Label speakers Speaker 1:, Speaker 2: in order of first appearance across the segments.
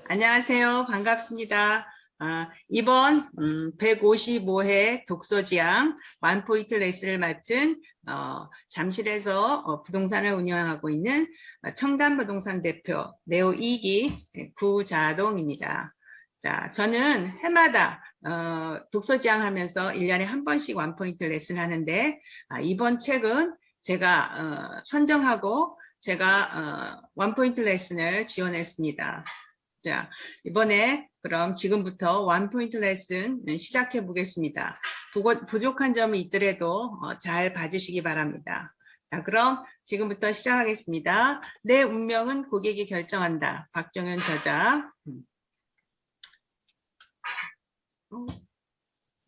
Speaker 1: 안녕하세요. 반갑습니다. 이번 155회 독서지향 원포인트 레슨을 맡은 잠실에서 부동산을 운영하고 있는 청담부동산 대표 네오 2기 구자동입니다. 자, 저는 해마다 독서지향하면서 1년에 한 번씩 원포인트 레슨 하는데 이번 책은 제가 선정하고 제가 원포인트 레슨을 지원했습니다. 자, 이번에 그럼 지금부터 원포인트 레슨 시작해 보겠습니다. 부족한 점이 있더라도 잘 봐주시기 바랍니다. 자, 그럼 지금부터 시작하겠습니다. 내 운명은 고객이 결정한다. 박정현 저자.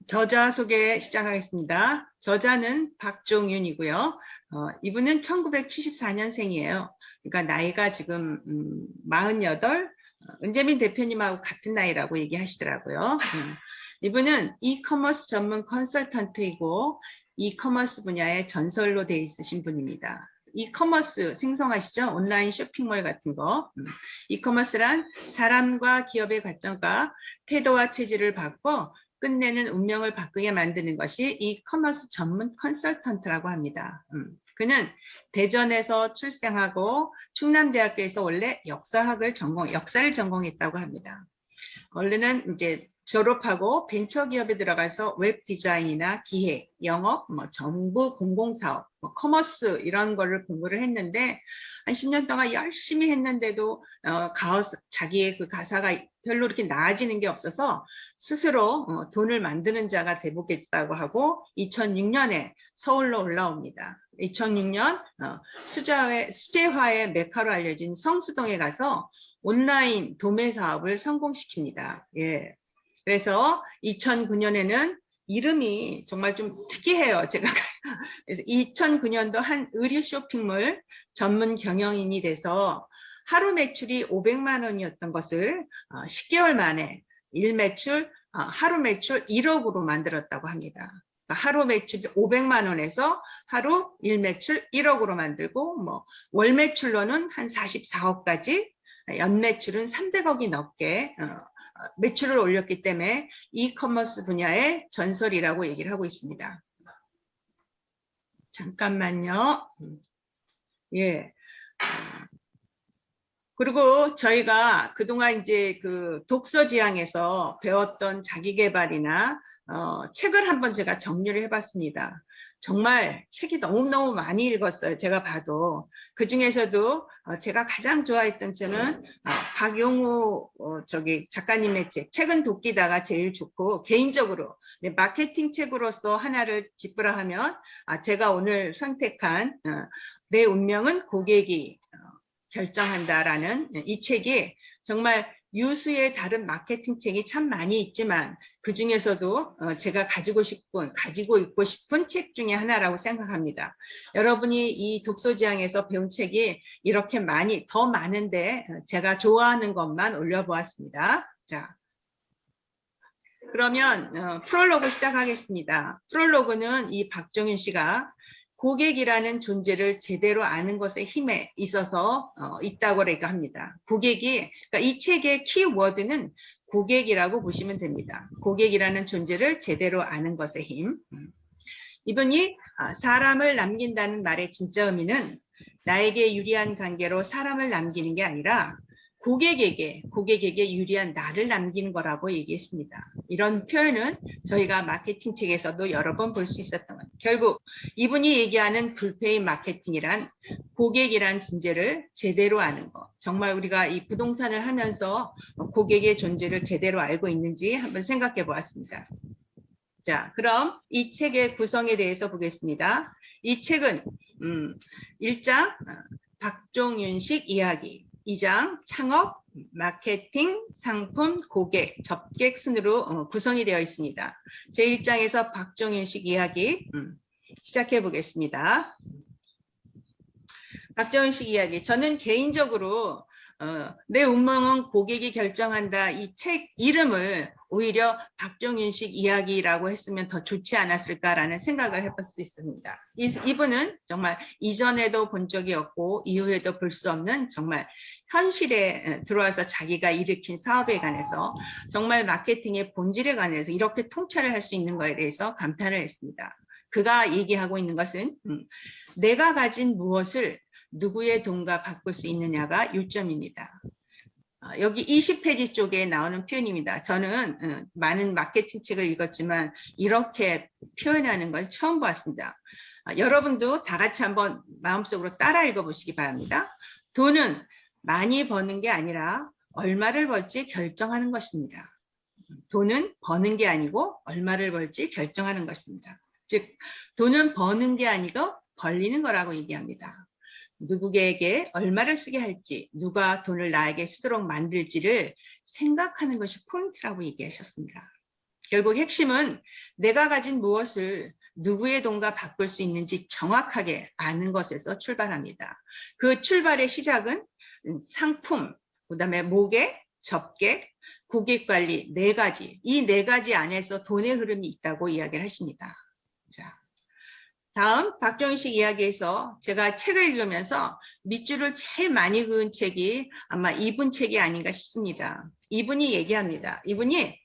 Speaker 1: 저자 소개 시작하겠습니다. 저자는 박종윤이고요. 이분은 1974년생이에요. 그러니까 나이가 지금 48, 은재민 대표님하고 같은 나이라고 얘기하시더라고요. 이분은 이커머스 전문 컨설턴트이고 이커머스 분야의 전설로 돼 있으신 분입니다. 이커머스 생성하시죠? 온라인 쇼핑몰 같은 거. 이커머스란 사람과 기업의 관점과 태도와 체질을 바꿔 끝내는 운명을 바꾸게 만드는 것이 이커머스 전문 컨설턴트라고 합니다. 그는 대전에서 출생하고 충남대학교에서 원래 역사를 전공했다고 합니다. 원래는 이제 졸업하고 벤처기업에 들어가서 웹 디자인이나 기획, 영업, 정부 공공사업, 커머스 이런 거를 공부를 했는데 한 10년 동안 열심히 했는데도 자기의 그 가사가 별로 이렇게 나아지는 게 없어서 스스로 돈을 만드는 자가 되보겠다고 하고 2006년에 서울로 올라옵니다. 2006년 수제화의 메카로 알려진 성수동에 가서 온라인 도매 사업을 성공시킵니다. 예. 그래서 2009년에는 이름이 정말 좀 특이해요. 제가 그래서 2009년도 한 의류 쇼핑몰 전문 경영인이 돼서 하루 매출이 500만 원이었던 것을 10개월 만에 하루 매출 1억으로 만들었다고 합니다. 하루 매출 500만 원에서 하루 일매출 1억으로 만들고 월 매출로는 한 44억까지 연매출은 300억이 넘게 매출을 올렸기 때문에 이커머스 분야의 전설이라고 얘기를 하고 있습니다. 잠깐만요. 예. 그리고 저희가 그동안 이제 그 독서지향에서 배웠던 자기계발이나 책을 한번 제가 정리를 해봤습니다. 정말 책이 너무너무 많이 읽었어요. 제가 봐도. 그 중에서도 제가 가장 좋아했던 책은 박용우 작가님의 책은 도끼다가 제일 좋고, 개인적으로 마케팅 책으로서 하나를 짚으라 하면 제가 오늘 선택한 내 운명은 고객이 결정한다라는 이 책이 정말 유수의 다른 마케팅 책이 참 많이 있지만 그 중에서도 제가 가지고 있고 싶은 책 중에 하나라고 생각합니다. 여러분이 이 독서지향에서 배운 책이 이렇게 더 많은데 제가 좋아하는 것만 올려보았습니다. 자, 그러면 프롤로그 시작하겠습니다. 프롤로그는 이 박정윤 씨가 고객이라는 존재를 제대로 아는 것의 힘에 있어서 있다고 합니다. 그러니까 이 책의 키워드는 고객이라고 보시면 됩니다. 고객이라는 존재를 제대로 아는 것의 힘. 이분이 사람을 남긴다는 말의 진짜 의미는 나에게 유리한 관계로 사람을 남기는 게 아니라 고객에게 유리한 나를 남기는 거라고 얘기했습니다. 이런 표현은 저희가 마케팅 책에서도 여러 번 볼 수 있었던 것. 결국 이분이 얘기하는 불페이 마케팅이란 고객이란 존재를 제대로 아는 것. 정말 우리가 이 부동산을 하면서 고객의 존재를 제대로 알고 있는지 한번 생각해 보았습니다. 자, 그럼 이 책의 구성에 대해서 보겠습니다. 이 책은 1장 박종윤식 이야기, 2장 창업, 마케팅, 상품, 고객, 접객 순으로 구성이 되어 있습니다. 제1장에서 박종윤식 이야기 시작해 보겠습니다. 박정윤식 이야기. 저는 개인적으로 내 운명은 고객이 결정한다 이 책 이름을 오히려 박정윤식 이야기라고 했으면 더 좋지 않았을까라는 생각을 해볼 수 있습니다. 이분은 정말 이전에도 본 적이 없고 이후에도 볼 수 없는 정말 현실에 들어와서 자기가 일으킨 사업에 관해서 정말 마케팅의 본질에 관해서 이렇게 통찰을 할 수 있는 거에 대해서 감탄을 했습니다. 그가 얘기하고 있는 것은 내가 가진 무엇을 누구의 돈과 바꿀 수 있느냐가 요점입니다. 여기 20페이지 쪽에 나오는 표현입니다. 저는 많은 마케팅 책을 읽었지만 이렇게 표현하는 건 처음 봤습니다. 여러분도 다 같이 한번 마음속으로 따라 읽어보시기 바랍니다. 돈은 많이 버는 게 아니라 얼마를 벌지 결정하는 것입니다. 돈은 버는 게 아니고 얼마를 벌지 결정하는 것입니다. 즉, 돈은 버는 게 아니고 벌리는 거라고 얘기합니다. 누구에게 얼마를 쓰게 할지, 누가 돈을 나에게 쓰도록 만들지를 생각하는 것이 포인트라고 얘기하셨습니다. 결국 핵심은 내가 가진 무엇을 누구의 돈과 바꿀 수 있는지 정확하게 아는 것에서 출발합니다. 그 출발의 시작은 상품, 그다음에 모객, 접객, 고객관리 4가지, 이 4가지 안에서 돈의 흐름이 있다고 이야기를 하십니다. 자, 다음 박정희식 이야기에서 제가 책을 읽으면서 밑줄을 제일 많이 그은 책이 아마 이분 책이 아닌가 싶습니다. 이분이 얘기합니다. 이분이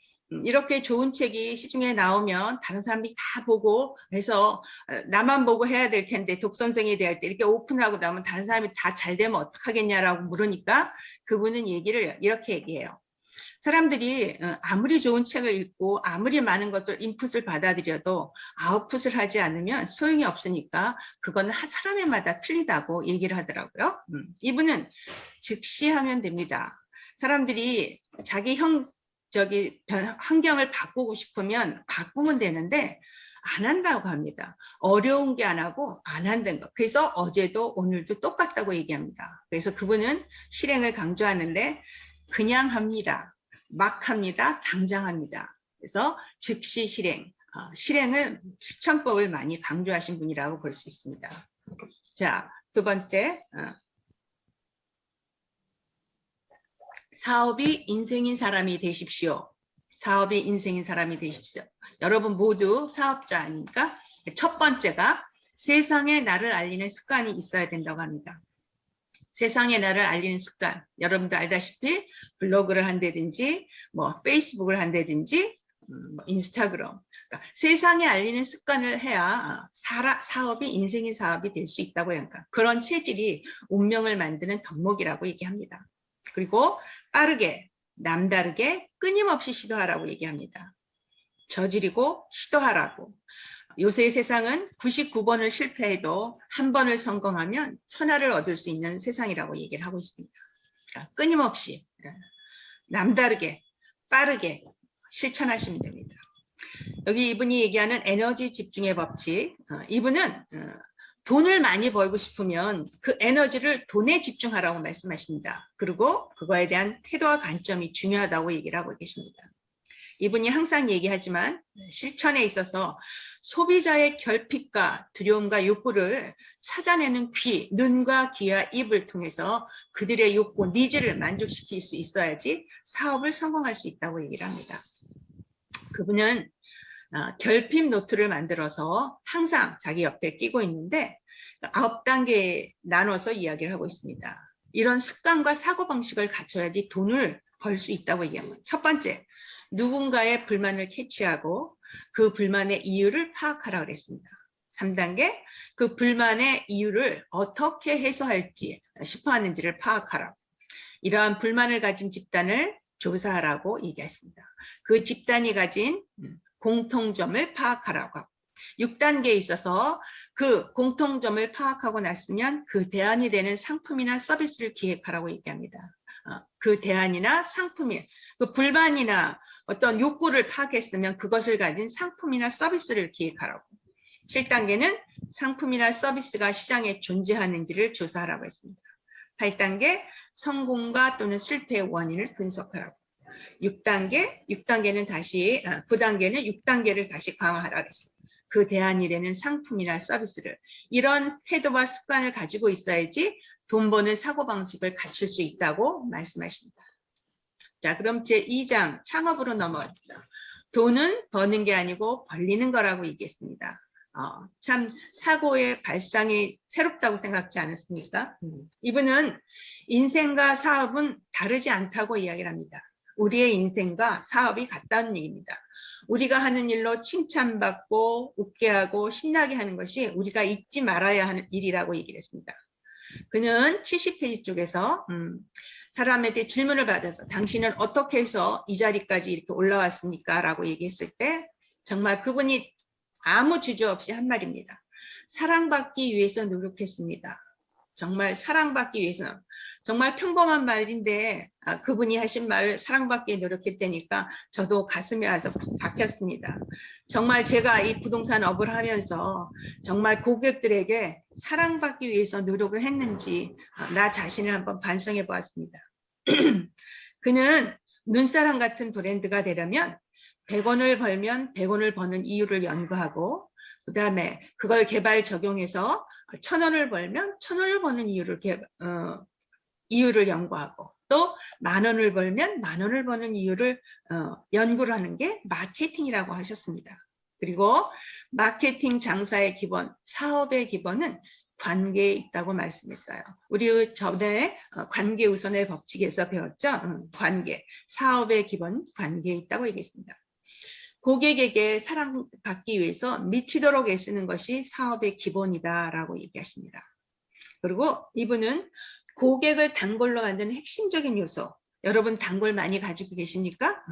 Speaker 1: 이렇게 좋은 책이 시중에 나오면 다른 사람들이 다 보고 그래서 나만 보고 해야 될 텐데 독선생이 될 때 이렇게 오픈하고 나면 다른 사람이 다 잘 되면 어떡하겠냐라고 물으니까 그분은 얘기를 이렇게 얘기해요. 사람들이 아무리 좋은 책을 읽고 아무리 많은 것들 인풋을 받아들여도 아웃풋을 하지 않으면 소용이 없으니까 그거는 사람마다 틀리다고 얘기를 하더라고요. 이분은 즉시 하면 됩니다. 사람들이 자기 환경을 바꾸고 싶으면 바꾸면 되는데 안 한다고 합니다. 어려운 게 안 하고 안 한다는 거. 그래서 어제도 오늘도 똑같다고 얘기합니다. 그래서 그분은 실행을 강조하는데 그냥 합니다. 막 합니다. 당장 합니다. 그래서 즉시 실행, 실행을 실천법을 많이 강조하신 분이라고 볼 수 있습니다. 자, 두 번째, 사업이 인생인 사람이 되십시오. 사업이 인생인 사람이 되십시오. 여러분 모두 사업자 아닙니까? 첫 번째가 세상에 나를 알리는 습관이 있어야 된다고 합니다. 세상에 나를 알리는 습관, 여러분도 알다시피 블로그를 한다든지 뭐 페이스북을 한다든지 인스타그램, 그러니까 세상에 알리는 습관을 해야 사업이 인생의 사업이 될 수 있다고 합니다. 그런 체질이 운명을 만드는 덕목이라고 얘기합니다. 그리고 빠르게, 남다르게, 끊임없이 시도하라고 얘기합니다. 저지르고 시도하라고. 요새 세상은 99번을 실패해도 한 번을 성공하면 천하를 얻을 수 있는 세상이라고 얘기를 하고 있습니다. 그러니까 끊임없이 남다르게 빠르게 실천하시면 됩니다. 여기 이분이 얘기하는 에너지 집중의 법칙, 이분은 돈을 많이 벌고 싶으면 그 에너지를 돈에 집중하라고 말씀하십니다. 그리고 그거에 대한 태도와 관점이 중요하다고 얘기를 하고 계십니다. 이분이 항상 얘기하지만 실천에 있어서 소비자의 결핍과 두려움과 욕구를 찾아내는 귀, 눈과 귀와 입을 통해서 그들의 욕구, 니즈를 만족시킬 수 있어야지 사업을 성공할 수 있다고 얘기를 합니다. 그분은 결핍 노트를 만들어서 항상 자기 옆에 끼고 있는데 9단계에 나눠서 이야기를 하고 있습니다. 이런 습관과 사고방식을 갖춰야지 돈을 벌 수 있다고 얘기합니다. 첫 번째, 누군가의 불만을 캐치하고 그 불만의 이유를 파악하라고 그랬습니다. 3단계, 그 불만의 이유를 어떻게 해소할지 싶어하는지를 파악하라고. 이러한 불만을 가진 집단을 조사하라고 얘기했습니다. 그 집단이 가진 공통점을 파악하라고 하고 6단계에 있어서 그 공통점을 파악하고 났으면 그 대안이 되는 상품이나 서비스를 기획하라고 얘기합니다. 그 대안이나 상품이 그 불만이나 어떤 욕구를 파악했으면 그것을 가진 상품이나 서비스를 기획하라고. 7단계는 상품이나 서비스가 시장에 존재하는지를 조사하라고 했습니다. 8단계 성공과 또는 실패의 원인을 분석하라고. 6단계는 다시 9단계는 6단계를 다시 강화하라고 했습니다. 그 대안이 되는 상품이나 서비스를 이런 태도와 습관을 가지고 있어야지 돈 버는 사고방식을 갖출 수 있다고 말씀하십니다. 자, 그럼 제2장 창업으로 넘어갑니다. 돈은 버는 게 아니고 벌리는 거라고 얘기했습니다. 참 사고의 발상이 새롭다고 생각지 않았습니까? 이분은 인생과 사업은 다르지 않다고 이야기를 합니다. 우리의 인생과 사업이 같다는 얘기입니다. 우리가 하는 일로 칭찬받고 웃게 하고 신나게 하는 것이 우리가 잊지 말아야 하는 일이라고 얘기를 했습니다. 그는 70페이지 쪽에서 사람에게 질문을 받아서 당신은 어떻게 해서 이 자리까지 이렇게 올라왔습니까? 라고 얘기했을 때 정말 그분이 아무 주저 없이 한 말입니다. 사랑받기 위해서 노력했습니다. 정말 사랑받기 위해서. 정말 평범한 말인데 그분이 하신 말을 사랑받기 노력했다니까 저도 가슴에 와서 박혔습니다. 정말 제가 이 부동산 업을 하면서 정말 고객들에게 사랑받기 위해서 노력을 했는지 나 자신을 한번 반성해 보았습니다. 그는 눈사람 같은 브랜드가 되려면 100원을 벌면 100원을 버는 이유를 연구하고 그 다음에 그걸 개발 적용해서 1000원을 벌면 1000원을 버는 이유를 연구하고 또 10,000원을 벌면 10,000원을 버는 이유를 연구를 하는 게 마케팅이라고 하셨습니다. 그리고 마케팅 장사의 기본, 사업의 기본은 관계에 있다고 말씀했어요. 우리 전에 관계 우선의 법칙에서 배웠죠? 관계, 사업의 기본 관계에 있다고 얘기했습니다. 고객에게 사랑받기 위해서 미치도록 애쓰는 것이 사업의 기본이다라고 얘기하십니다. 그리고 이분은 고객을 단골로 만드는 핵심적인 요소, 여러분 단골 많이 가지고 계십니까?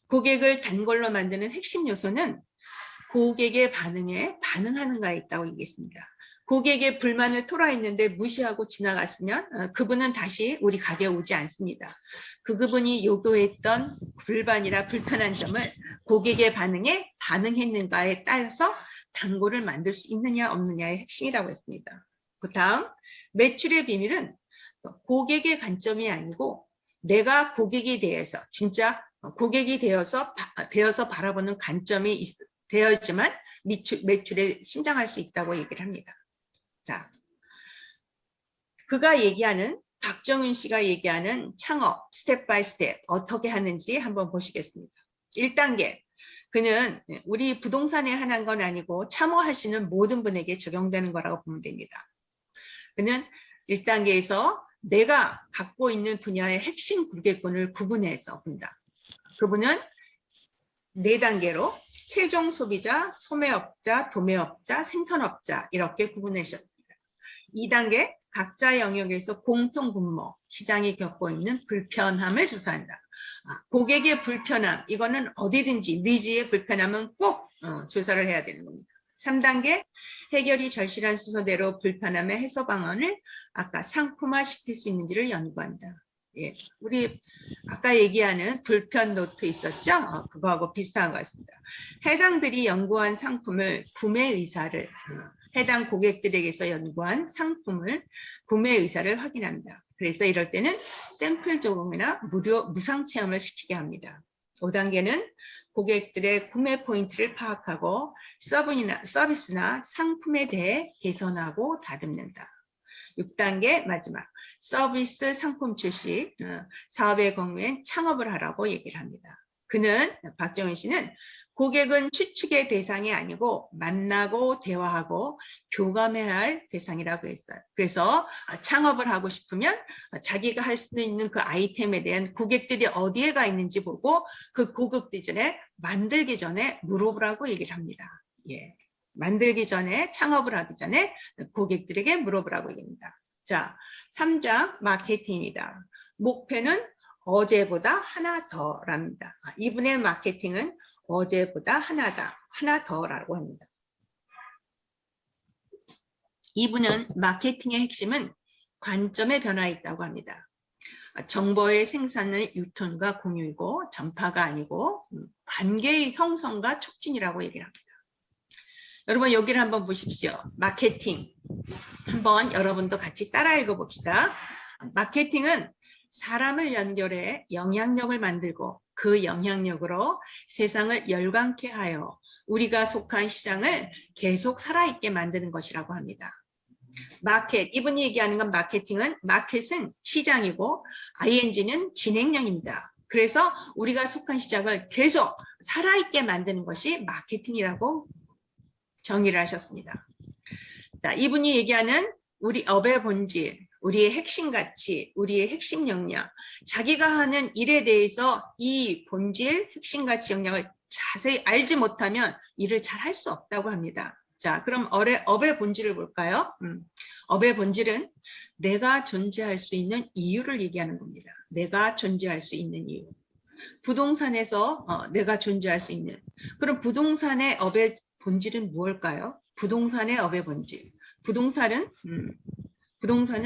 Speaker 1: 고객을 단골로 만드는 핵심 요소는 고객의 반응에 반응하는가에 있다고 얘기했습니다. 고객의 불만을 토로했는데 무시하고 지나갔으면 그분은 다시 우리 가게에 오지 않습니다. 그분이 요구했던 불만이나 불편한 점을 고객의 반응에 반응했는가에 따라서 단골을 만들 수 있느냐 없느냐의 핵심이라고 했습니다. 그 다음 매출의 비밀은 고객의 관점이 아니고 내가 고객이 대해서 진짜 고객이 되어서 바라보는 관점이 되어야지만 매출에 신장할 수 있다고 얘기를 합니다. 자, 그가 얘기하는 박정윤 씨가 얘기하는 창업 스텝 바이 스텝 어떻게 하는지 한번 보시겠습니다. 1단계 그는 우리 부동산에 한한 건 아니고 참여하시는 모든 분에게 적용되는 거라고 보면 됩니다. 그는 1단계에서 내가 갖고 있는 분야의 핵심 고객군을 구분해서 본다. 그분은 4단계로 최종 소비자, 소매업자, 도매업자, 생산업자 이렇게 구분하셨습니다. 2단계 각자 영역에서 공통 분모, 시장이 겪고 있는 불편함을 조사한다. 고객의 불편함, 이거는 어디든지 니즈의 불편함은 꼭 조사를 해야 되는 겁니다. 3단계 해결이 절실한 순서대로 불편함의 해소 방안을 아까 상품화시킬 수 있는지를 연구한다. 예, 우리 아까 얘기하는 불편 노트 있었죠? 그거하고 비슷한 것 같습니다. 해당들이 연구한 상품을 구매 의사를 해당 고객들에게서 연구한 상품을 구매 의사를 확인합니다. 그래서 이럴 때는 샘플 조금이나 무상 체험을 시키게 합니다. 5단계는 고객들의 구매 포인트를 파악하고 서비스나 상품에 대해 개선하고 다듬는다. 6단계 마지막 서비스 상품 출시, 사업의 경우엔 창업을 하라고 얘기를 합니다. 그는 박정윤 씨는 고객은 추측의 대상이 아니고 만나고 대화하고 교감해야 할 대상이라고 했어요. 그래서 창업을 하고 싶으면 자기가 할 수 있는 그 아이템에 대한 고객들이 어디에 가 있는지 보고 그 고객들 전에 만들기 전에 물어보라고 얘기를 합니다. 예. 만들기 전에 창업을 하기 전에 고객들에게 물어보라고 얘기합니다. 자, 3장 마케팅입니다. 목표는 어제보다 하나 더랍니다. 이분의 마케팅은 어제보다 하나 더라고 합니다. 이분은 마케팅의 핵심은 관점의 변화에 있다고 합니다. 정보의 생산의 유통과 공유이고 전파가 아니고 관계의 형성과 촉진이라고 얘기를 합니다. 여러분 여기를 한번 보십시오. 마케팅. 한번 여러분도 같이 따라 읽어봅시다. 마케팅은 사람을 연결해 영향력을 만들고 그 영향력으로 세상을 열광케 하여 우리가 속한 시장을 계속 살아있게 만드는 것이라고 합니다. 마켓, 이분이 얘기하는 건 마켓은 시장이고 ing는 진행령입니다. 그래서 우리가 속한 시장을 계속 살아있게 만드는 것이 마케팅이라고 정의를 하셨습니다. 자, 이분이 얘기하는 우리 업의 본질, 우리의 핵심 가치, 우리의 핵심 역량, 자기가 하는 일에 대해서 이 본질, 핵심 가치, 역량을 자세히 알지 못하면 일을 잘 할 수 없다고 합니다. 자, 그럼 업의 본질을 볼까요? 업의 본질은 내가 존재할 수 있는 이유를 얘기하는 겁니다. 내가 존재할 수 있는 이유. 부동산에서 내가 존재할 수 있는. 그럼 부동산의 업의 본질은 무엇일까요? 부동산의 업의 본질. 부동산은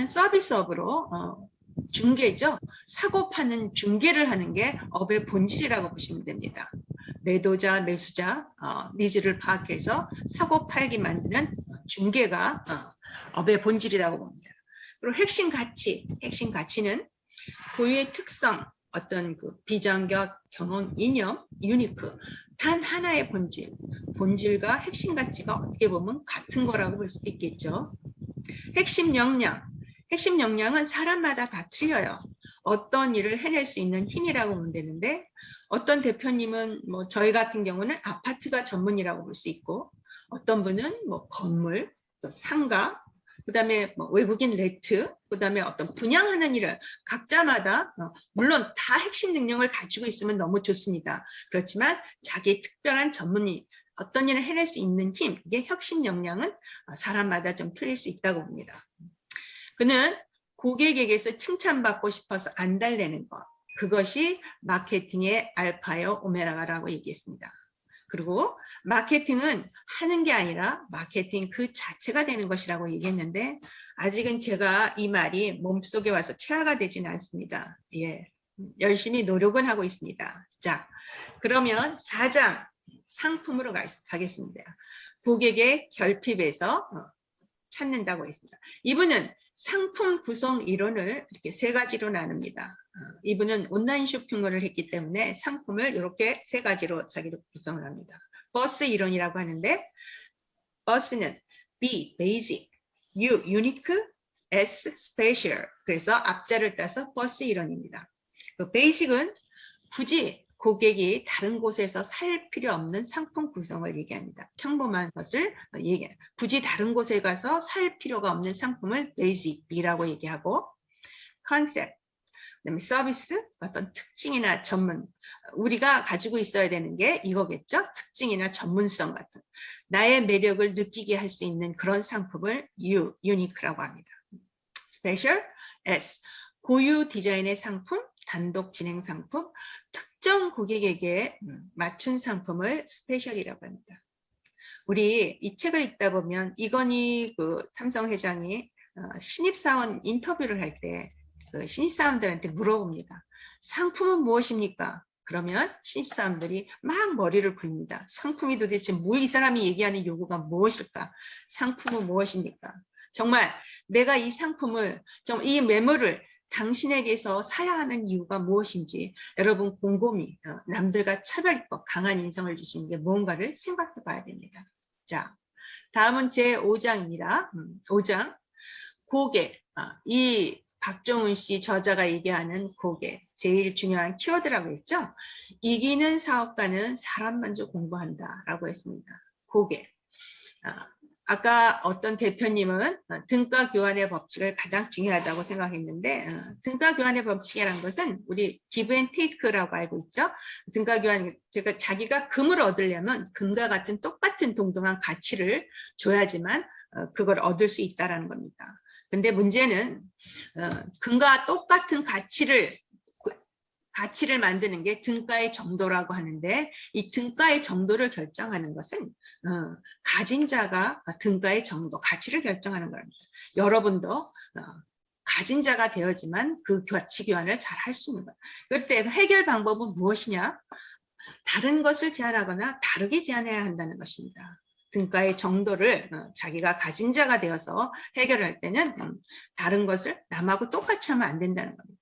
Speaker 1: 서비스업으로 중개죠. 사고 파는 중개를 하는 게 업의 본질이라고 보시면 됩니다. 매도자, 매수자 니즈를 파악해서 사고 팔기 만드는 중개가 업의 본질이라고 봅니다. 그리고 핵심 가치는 고유의 특성, 어떤 그 비정격, 경험, 이념, 유니크, 단 하나의 본질과 핵심 가치가 어떻게 보면 같은 거라고 볼 수도 있겠죠. 핵심 역량은 사람마다 다 틀려요. 어떤 일을 해낼 수 있는 힘이라고 보면 되는데, 어떤 대표님은 뭐 저희 같은 경우는 아파트가 전문이라고 볼 수 있고, 어떤 분은 뭐 건물, 또 상가, 그다음에 뭐 외국인 레트, 그다음에 어떤 분양하는 일을 각자마다 물론 다 핵심 능력을 가지고 있으면 너무 좋습니다. 그렇지만 자기 특별한 전문이 어떤 일을 해낼 수 있는 힘, 이게 핵심 역량은 사람마다 좀 틀릴 수 있다고 봅니다. 그는 고객에게서 칭찬받고 싶어서 안 달래는 것, 그것이 마케팅의 알파요 오메가라고 얘기했습니다. 그리고 마케팅은 하는 게 아니라 마케팅 그 자체가 되는 것이라고 얘기했는데, 아직은 제가 이 말이 몸속에 와서 체화가 되지는 않습니다. 예, 열심히 노력은 하고 있습니다. 자, 그러면 4장 상품으로 가겠습니다. 고객의 결핍에서 찾는다고 했습니다. 이분은 상품 구성 이론을 이렇게 3가지로 나눕니다. 이분은 온라인 쇼핑몰을 했기 때문에 상품을 이렇게 3가지로 자기도 구성을 합니다. 버스 이론이라고 하는데, 버스는 B, basic, U, unique, S, special. 그래서 앞자를 따서 버스 이론입니다. 그 basic은 굳이 고객이 다른 곳에서 살 필요 없는 상품 구성을 얘기합니다. 평범한 것을 얘기합니다. 굳이 다른 곳에 가서 살 필요가 없는 상품을 basic이라고 얘기하고, 컨셉, 그다음에 서비스, 어떤 특징이나 전문, 우리가 가지고 있어야 되는 게 이거겠죠. 특징이나 전문성 같은 나의 매력을 느끼게 할 수 있는 그런 상품을 유니크라고 합니다. 스페셜, S, 고유 디자인의 상품, 단독 진행 상품, 특정 고객에게 맞춘 상품을 스페셜이라고 합니다. 우리 이 책을 읽다 보면 이건희 그 삼성 회장이 신입사원 인터뷰를 할 때 그 신입사원들한테 물어봅니다. 상품은 무엇입니까? 그러면 신입사원들이 막 머리를 굴립니다. 상품이 도대체 뭐, 이 사람이 얘기하는 요구가 무엇일까? 상품은 무엇입니까? 정말 내가 이 상품을, 이 매물을 당신에게서 사야 하는 이유가 무엇인지 여러분 곰곰이 남들과 차별법 강한 인성을 주시는 게 무언가를 생각해 봐야 됩니다. 자, 다음은 제5장입니다. 5장 고객. 이 박종훈 씨 저자가 얘기하는 고객, 제일 중요한 키워드라고 했죠. 이기는 사업가는 사람 먼저 공부한다라고 했습니다. 고객. 아까 어떤 대표님은 등가 교환의 법칙을 가장 중요하다고 생각했는데, 등가 교환의 법칙이라는 것은 우리 기브 앤 테이크라고 알고 있죠. 등가 교환, 제가 자기가 금을 얻으려면 금과 같은 똑같은 동등한 가치를 줘야지만 그걸 얻을 수 있다는 겁니다. 근데 문제는 금과 똑같은 가치를 만드는 게 등가의 정도라고 하는데, 이 등가의 정도를 결정하는 것은 가진 자가 등가의 정도, 가치를 결정하는 겁니다. 여러분도 가진 자가 되어야지만 그 가치 교환을 잘 할 수 있는 거예요. 그때 해결 방법은 무엇이냐? 다른 것을 제한하거나 다르게 제한해야 한다는 것입니다. 등가의 정도를 자기가 가진 자가 되어서 해결할 때는 다른 것을 남하고 똑같이 하면 안 된다는 겁니다.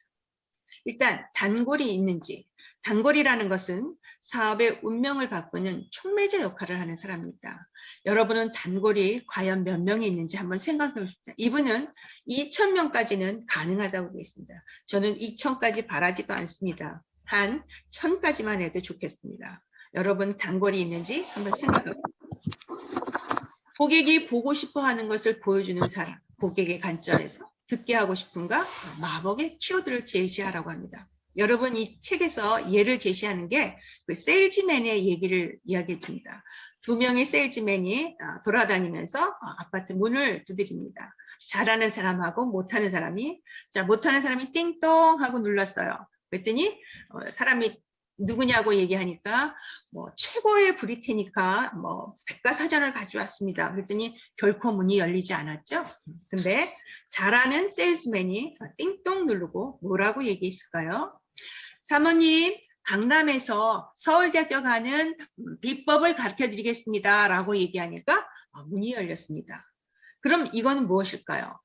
Speaker 1: 일단 단골이 있는지, 단골이라는 것은 사업의 운명을 바꾸는 촉매제 역할을 하는 사람입니다. 여러분은 단골이 과연 몇 명이 있는지 한번 생각해 보십시오. 이분은 2,000명까지는 가능하다고 보겠습니다. 저는 2,000까지 바라지도 않습니다. 단 1000까지만 해도 좋겠습니다. 여러분 단골이 있는지 한번 생각해 보세요. 고객이 보고 싶어 하는 것을 보여주는 사람, 고객의 관점에서 듣게 하고 싶은가? 마법의 키워드를 제시하라고 합니다. 여러분 이 책에서 예를 제시하는 게 그 세일즈맨의 얘기를 이야기해 줍니다. 2명의 세일즈맨이 돌아다니면서 아파트 문을 두드립니다. 잘하는 사람하고 못하는 사람이, 자, 못하는 사람이 띵동 하고 눌렀어요. 그랬더니 사람이 누구냐고 얘기하니까 뭐 최고의 브리테니까 뭐 백과사전을 가져왔습니다. 그랬더니 결코 문이 열리지 않았죠. 근데 잘하는 세일즈맨이 띵동 누르고 뭐라고 얘기했을까요? 사모님, 강남에서 서울대학교 가는 비법을 가르쳐 드리겠습니다. 라고 얘기하니까 문이 열렸습니다. 그럼 이건 무엇일까요?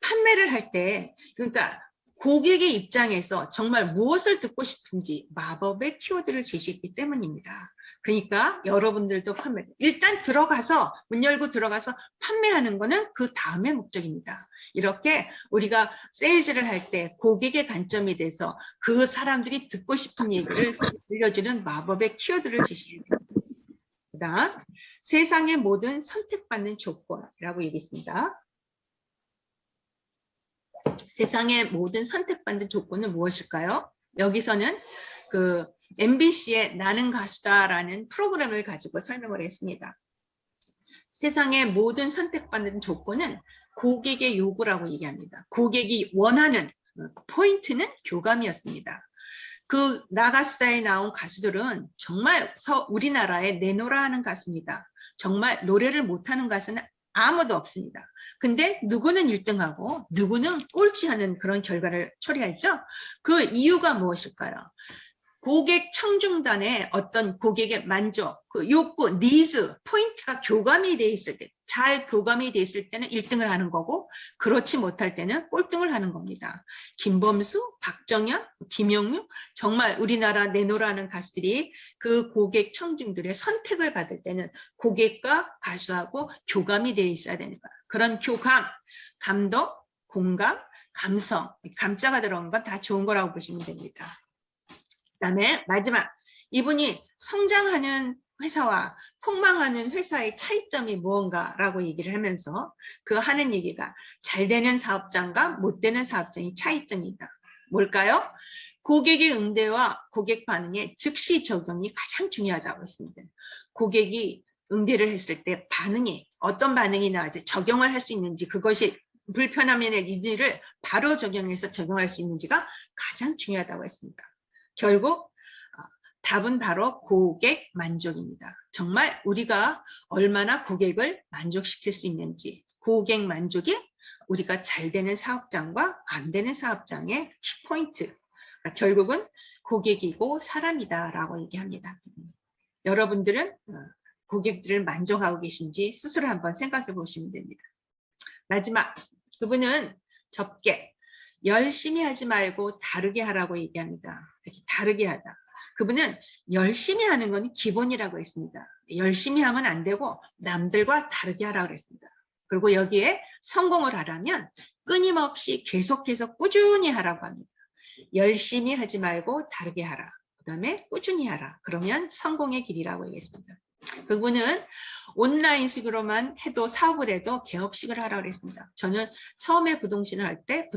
Speaker 1: 판매를 할 때, 그러니까 고객의 입장에서 정말 무엇을 듣고 싶은지 마법의 키워드를 제시했기 때문입니다. 그러니까 여러분들도 일단 들어가서 문 열고 들어가서 판매하는 거는 그 다음의 목적입니다. 이렇게 우리가 세일즈를 할 때 고객의 관점이 돼서 그 사람들이 듣고 싶은 얘기를 들려주는 마법의 키워드를 제시합니다. 그다음 세상의 모든 선택받는 조건이라고 얘기했습니다. 세상의 모든 선택받는 조건은 무엇일까요? 여기서는 그 MBC의 나는 가수다라는 프로그램을 가지고 설명을 했습니다. 세상의 모든 선택받는 조건은 고객의 요구라고 얘기합니다. 고객이 원하는 포인트는 교감이었습니다. 그 나가수다에 나온 가수들은 정말 우리나라에 내노라 하는 가수입니다. 정말 노래를 못하는 가수는 아무도 없습니다. 근데 누구는 1등하고 누구는 꼴찌하는 그런 결과를 초래하죠. 그 이유가 무엇일까요? 고객 청중단의 어떤 고객의 만족, 그 욕구, 니즈, 포인트가 교감이 돼 있을 때, 잘 교감이 돼 있을 때는 1등을 하는 거고 그렇지 못할 때는 꼴등을 하는 겁니다. 김범수, 박정현, 김용유 정말 우리나라 내노라는 가수들이 그 고객 청중들의 선택을 받을 때는 고객과 가수하고 교감이 돼 있어야 됩니다. 그런 교감, 감동, 공감, 감성, 감자가 들어간 건 다 좋은 거라고 보시면 됩니다. 그다음에 마지막 이분이 성장하는 회사와 폭망하는 회사의 차이점이 무언가라고 얘기를 하면서 그 하는 얘기가 잘 되는 사업장과 못 되는 사업장의 차이점이다. 뭘까요? 고객의 응대와 고객 반응의 즉시 적용이 가장 중요하다고 했습니다. 고객이 응대를 했을 때 반응이 어떤 반응이 나와야지 적용을 할 수 있는지 그것이 불편함의 니즈를 바로 적용해서 적용할 수 있는지가 가장 중요하다고 했습니다. 결국 답은 바로 고객 만족입니다. 정말 우리가 얼마나 고객을 만족시킬 수 있는지 고객 만족이 우리가 잘 되는 사업장과 안 되는 사업장의 키포인트 그러니까 결국은 고객이고 사람이다라고 얘기합니다. 여러분들은 고객들을 만족하고 계신지 스스로 한번 생각해 보시면 됩니다. 마지막 그분은 접게 열심히 하지 말고 다르게 하라고 얘기합니다. 이렇게 다르게 하다. 그분은 열심히 하는 건 기본이라고 했습니다. 열심히 하면 안 되고 남들과 다르게 하라고 했습니다. 그리고 여기에 성공을 하려면 끊임없이 계속해서 꾸준히 하라고 합니다. 열심히 하지 말고 다르게 하라. 그 다음에 꾸준히 하라. 그러면 성공의 길이라고 얘기했습니다. 그분은 온라인식으로만 해도 사업을 해도 개업식을 하라고 했습니다. 저는 처음에 부동산을 할 때,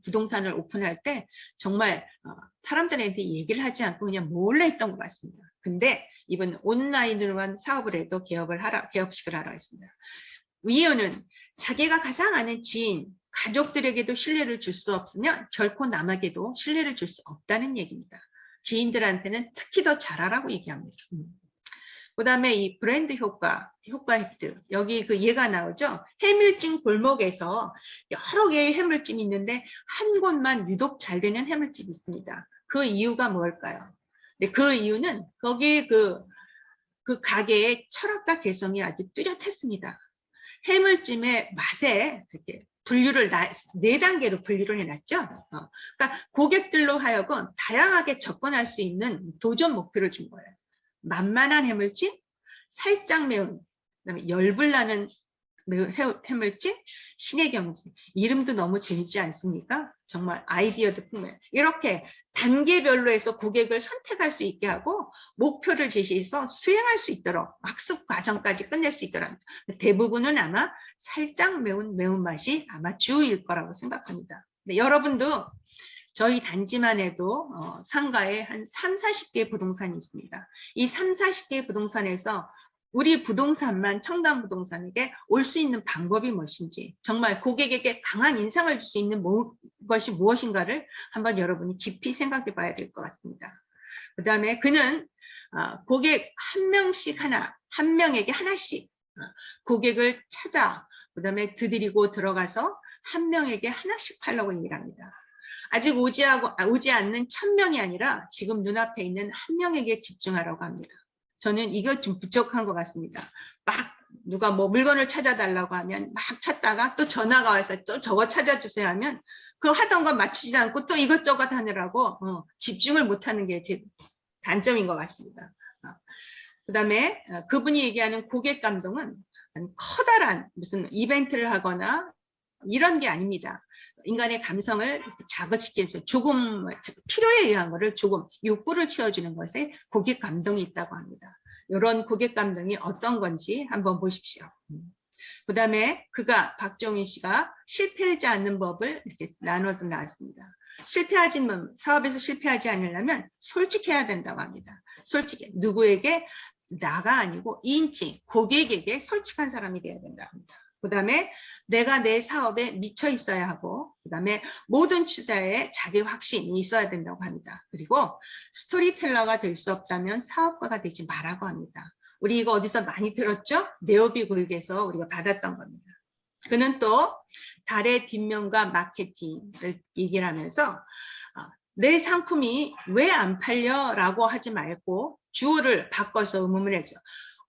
Speaker 1: 부동산을 오픈할 때 정말 사람들한테 얘기를 하지 않고 그냥 몰래 했던 것 같습니다. 근데 이분 온라인으로만 사업을 해도 개업식을 하라고 했습니다. 이유는 자기가 가장 아는 지인, 가족들에게도 신뢰를 줄 수 없으면 결코 남에게도 신뢰를 줄 수 없다는 얘기입니다. 지인들한테는 특히 더 잘하라고 얘기합니다. 그 다음에 이 브랜드 효과 획득. 여기 그 예가 나오죠. 해물찜 골목에서 여러 개의 해물찜이 있는데 한 곳만 유독 잘 되는 해물집이 있습니다. 그 이유가 뭘까요? 네, 그 이유는 거기 그 가게의 철학과 개성이 아주 뚜렷했습니다. 해물찜의 맛에 이렇게 분류를 4단계로 분류를 해놨죠. 그러니까 고객들로 하여금 다양하게 접근할 수 있는 도전 목표를 준 거예요. 만만한 해물찜, 살짝 매운, 그다음에 열불나는 해물찜, 신의 경제. 이름도 너무 재밌지 않습니까? 정말 아이디어도 풍부해. 이렇게 단계별로 해서 고객을 선택할 수 있게 하고 목표를 제시해서 수행할 수 있도록 학습 과정까지 끝낼 수 있도록 합니다. 대부분은 아마 살짝 매운 매운맛이 아마 주일 거라고 생각합니다. 네, 여러분도 저희 단지만 해도 상가에 한 3, 40개의 부동산이 있습니다. 이 3, 40개의 부동산에서 우리 부동산만 청담 부동산에게 올 수 있는 방법이 무엇인지, 정말 고객에게 강한 인상을 줄 수 있는 것이 무엇인가를 한번 여러분이 깊이 생각해 봐야 될 것 같습니다. 그 다음에 그는 고객 한 명씩 한 명에게 하나씩 고객을 찾아 그 다음에 드리고 들어가서 한 명에게 하나씩 팔려고 얘기를 합니다. 아직 오지 않는 1000명이 아니라 지금 눈앞에 있는 한 명에게 집중하라고 합니다. 저는 이거 좀 부족한 것 같습니다. 막 누가 뭐 물건을 찾아달라고 하면 막 찾다가 또 전화가 와서 또 저거 찾아주세요 하면 그 하던 건 맞추지 않고 또 이것저것 하느라고 집중을 못하는 게 제 단점인 것 같습니다. 그 다음에 그분이 얘기하는 고객 감동은 커다란 무슨 이벤트를 하거나 이런 게 아닙니다. 인간의 감성을 자극시켜서 조금 필요에 의한 것을 조금 욕구를 채워주는 것에 고객 감동이 있다고 합니다. 이런 고객 감동이 어떤 건지 한번 보십시오. 그 다음에 박종인 씨가 실패하지 않는 법을 이렇게 나눠서 나왔습니다. 사업에서 실패하지 않으려면 솔직해야 된다고 합니다. 솔직해. 누구에게? 나가 아니고 인칭, 고객에게 솔직한 사람이 돼야 된다고 합니다. 그 다음에 내가 내 사업에 미쳐 있어야 하고, 그 다음에 모든 투자에 자기 확신이 있어야 된다고 합니다. 그리고 스토리텔러가 될 수 없다면 사업가가 되지 말라고 합니다. 우리 이거 어디서 많이 들었죠? 네오비 교육에서 우리가 받았던 겁니다. 그는 또 달의 뒷면과 마케팅을 얘기를 하면서 내 상품이 왜 안 팔려? 라고 하지 말고 주어를 바꿔서 의문을 해줘.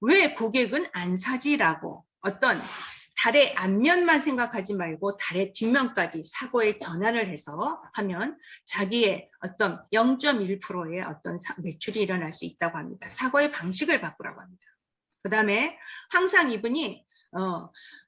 Speaker 1: 왜 고객은 안 사지? 라고 어떤 달의 앞면만 생각하지 말고 달의 뒷면까지 사고의 전환을 해서 하면 자기의 어떤 0.1%의 어떤 매출이 일어날 수 있다고 합니다. 사고의 방식을 바꾸라고 합니다. 그 다음에 항상 이분이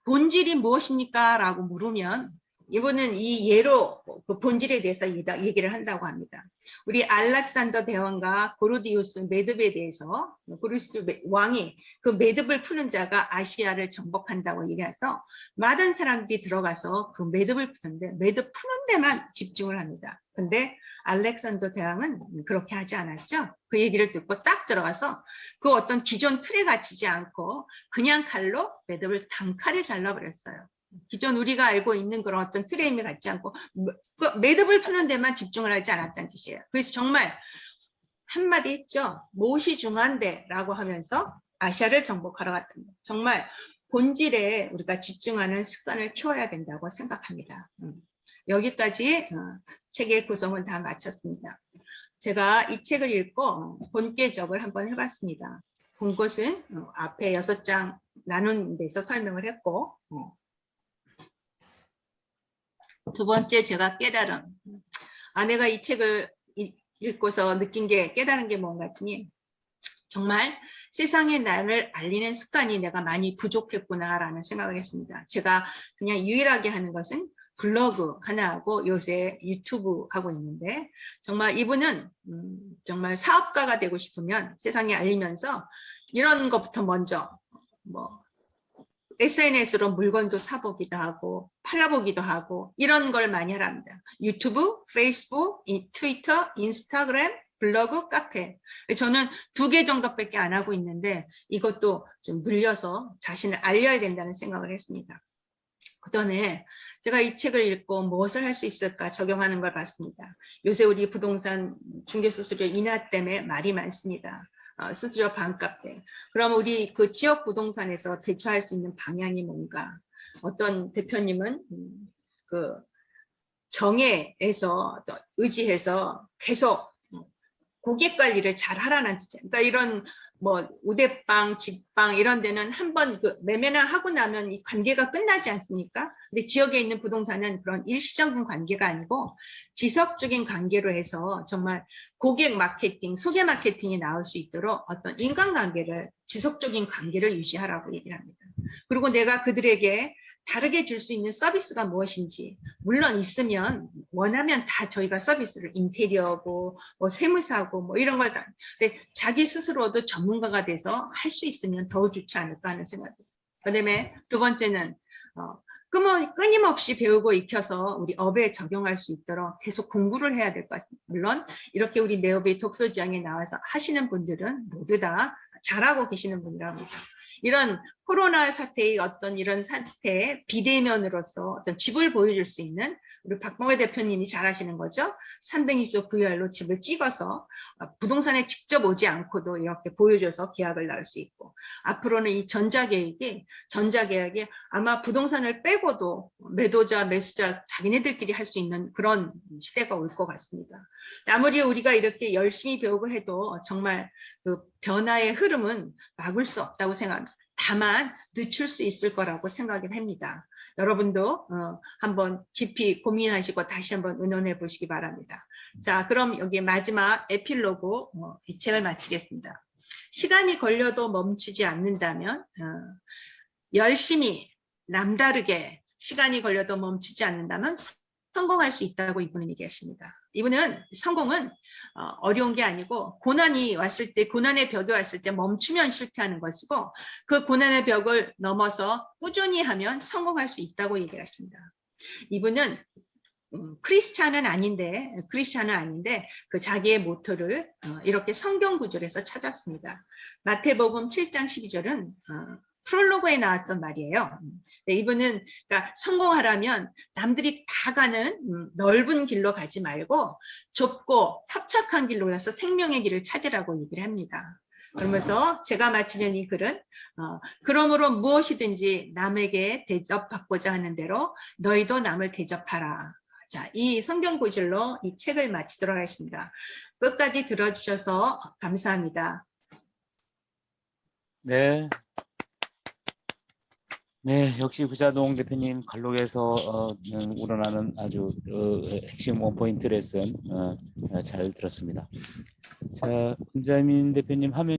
Speaker 1: 본질이 무엇입니까? 라고 물으면 이분은 이 예로 그 본질에 대해서 얘기를 한다고 합니다. 우리 알렉산더 대왕과 고르디우스 매듭에 대해서 고르디우스 왕이 그 매듭을 푸는 자가 아시아를 정복한다고 얘기해서 많은 사람들이 들어가서 그 매듭을 푸는데 매듭 푸는 데만 집중을 합니다. 근데 알렉산더 대왕은 그렇게 하지 않았죠. 그 얘기를 듣고 딱 들어가서 그 어떤 기존 틀에 갇히지 않고 그냥 칼로 매듭을 단칼에 잘라버렸어요. 기존 우리가 알고 있는 그런 어떤 트레임에 갖지 않고 그 매듭을 푸는 데만 집중을 하지 않았다는 뜻이에요. 그래서 정말 한마디 했죠. 무엇이 중요한데? 라고 하면서 아시아를 정복하러 갔답니다. 정말 본질에 우리가 집중하는 습관을 키워야 된다고 생각합니다. 여기까지 책의 구성은 다 마쳤습니다. 제가 이 책을 읽고 본계적을 한번 해봤습니다. 본 것은 앞에 6장 나눈 데서 설명을 했고, 두 번째 제가 깨달음. 내가 이 책을 읽고서 느낀 게 깨달은 게 뭔가 했더니 정말 세상에 나를 알리는 습관이 내가 많이 부족했구나라는 생각을 했습니다. 제가 그냥 유일하게 하는 것은 블로그 하나 하고 요새 유튜브 하고 있는데 정말 이분은 정말 사업가가 되고 싶으면 세상에 알리면서 이런 것부터 먼저 SNS로 물건도 사보기도 하고 팔아보기도 하고 이런 걸 많이 하랍니다. 유튜브, 페이스북, 트위터, 인스타그램, 블로그, 카페. 저는 2개 정도밖에 안 하고 있는데 이것도 좀 늘려서 자신을 알려야 된다는 생각을 했습니다. 그 전에 제가 이 책을 읽고 무엇을 할 수 있을까 적용하는 걸 봤습니다. 요새 우리 부동산 중개수수료 인하 때문에 말이 많습니다. 수수료 반값대. 그럼 우리 그 지역 부동산에서 대처할 수 있는 방향이 뭔가? 어떤 대표님은 그 정회에서 의지해서 계속 고객 관리를 잘 하라는 뜻이에요. 그러니까 이런 뭐 우대빵, 직방 이런 데는 한번 그 매매나 하고 나면 이 관계가 끝나지 않습니까? 근데 지역에 있는 부동산은 그런 일시적인 관계가 아니고 지속적인 관계로 해서 정말 고객 마케팅, 소개 마케팅이 나올 수 있도록 어떤 인간관계를 지속적인 관계를 유지하라고 얘기를 합니다. 그리고 내가 그들에게 다르게 줄 수 있는 서비스가 무엇인지, 물론 있으면 원하면 다 저희가 서비스를 인테리어고 뭐 세무사고 뭐 이런 걸 다, 근데 자기 스스로도 전문가가 돼서 할 수 있으면 더 좋지 않을까 하는 생각입니다. 그다음에 두 번째는 끊임없이 배우고 익혀서 우리 업에 적용할 수 있도록 계속 공부를 해야 될 것 같습니다. 물론 이렇게 우리 내업의 독서지향에 나와서 하시는 분들은 모두 다 잘하고 계시는 분이랍니다. 이런 코로나 사태의 어떤 이런 사태에 비대면으로서 어떤 집을 보여줄 수 있는 우리 박봉회 대표님이 잘하시는 거죠. 360도 VR로 집을 찍어서 부동산에 직접 오지 않고도 이렇게 보여줘서 계약을 나올 수 있고, 앞으로는 이 전자계약이 아마 부동산을 빼고도 매도자, 매수자 자기네들끼리 할 수 있는 그런 시대가 올 것 같습니다. 아무리 우리가 이렇게 열심히 배우고 해도 정말 그 변화의 흐름은 막을 수 없다고 생각합니다. 다만 늦출 수 있을 거라고 생각을 합니다. 여러분도 한번 깊이 고민하시고 다시 한번 의논해 보시기 바랍니다. 자, 그럼 여기 마지막 에필로그 이 책을 마치겠습니다. 시간이 걸려도 멈추지 않는다면 열심히 남다르게 시간이 걸려도 멈추지 않는다면 성공할 수 있다고 이분은 얘기하십니다. 이분은 성공은 어려운 게 아니고 고난이 왔을 때, 고난의 벽이 왔을 때 멈추면 실패하는 것이고, 그 고난의 벽을 넘어서 꾸준히 하면 성공할 수 있다고 얘기를 하십니다. 이분은 크리스찬은 아닌데 그 자기의 모토를 이렇게 성경 구절에서 찾았습니다. 마태복음 7장 12절은 프롤로그에 나왔던 말이에요. 이분은 그러니까 성공하려면 남들이 다 가는 넓은 길로 가지 말고 좁고 협착한 길로 가서 생명의 길을 찾으라고 얘기를 합니다. 그러면서 제가 마치는 이 글은 그러므로 무엇이든지 남에게 대접받고자 하는 대로 너희도 남을 대접하라. 자, 이 성경 구절로 이 책을 마치도록 하겠습니다. 끝까지 들어주셔서 감사합니다.
Speaker 2: 네. 네, 역시 부자동 대표님 관록에서 우러나는 아주 핵심 원포인트 레슨 잘 들었습니다. 자, 은자민 대표님 화면